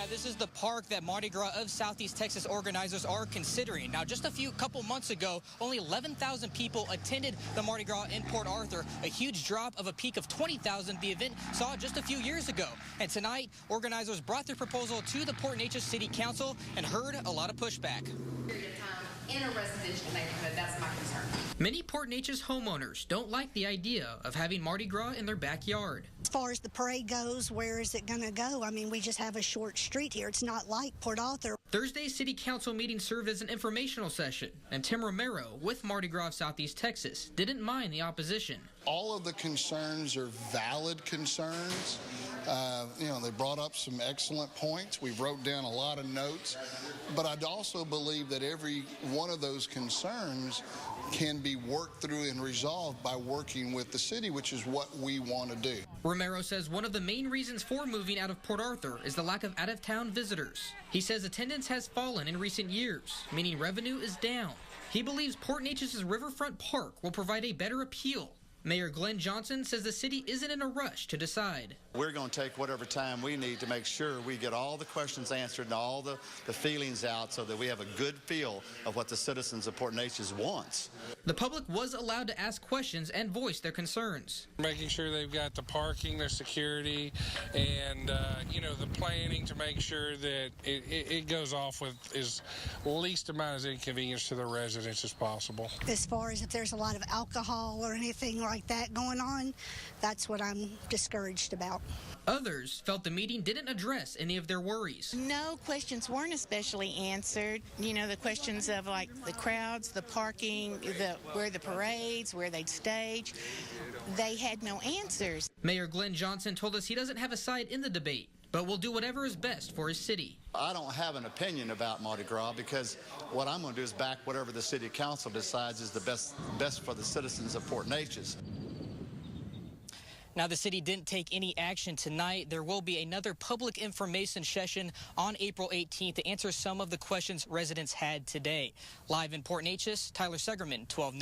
Yeah, this is the park that Mardi Gras of Southeast Texas organizers are considering. Now, just a couple months ago, only 11,000 people attended the Mardi Gras in Port Arthur, a huge drop of a peak of 20,000 the event saw just a few years ago. And tonight, organizers brought their proposal to the Port Neches City Council and heard a lot of pushback. In a residential neighborhood, that's my concern. Many Port Neches homeowners don't like the idea of having Mardi Gras in their backyard. As far as the parade goes, where is it going to go? I mean, we just have a short street here. It's not like Port Arthur. Thursday's City Council meeting served as an informational session, and Tim Romero with Mardi Gras of Southeast Texas didn't mind the opposition. All of the concerns are valid concerns. They brought up some excellent points. We wrote down a lot of notes, but I'd also believe that every one of those concerns can be worked through and resolved by working with the city, which is what we want to do. Romero says one of the main reasons for moving out of Port Arthur is the lack of out-of-town visitors. He says attendance has fallen in recent years, meaning revenue is down. He believes Port Neches' Riverfront Park will provide a better appeal. Mayor Glenn Johnson says the city isn't in a rush to decide. We're going to take whatever time we need to make sure we get all the questions answered and all the feelings out so that we have a good feel of what the citizens of Port Neches wants. The public was allowed to ask questions and voice their concerns. Making sure they've got the parking, their security, and the planning to make sure that it goes off with as least amount of inconvenience to the residents as possible. As far as if there's a lot of alcohol or anything like that going on, that's what I'm discouraged about. Others felt the meeting didn't address any of their worries. No questions weren't especially answered. The questions of like the crowds, the parking, where the parades, where they'd stage. They had no answers. Mayor Glenn Johnson told us he doesn't have a side in the debate, but will do whatever is best for his city. I don't have an opinion about Mardi Gras because what I'm going to do is back whatever the city council decides is the best for the citizens of Port Neches. Now, the city didn't take any action tonight. There will be another public information session on April 18th to answer some of the questions residents had today. Live in Port Neches, Tyler Segerman, 12 News.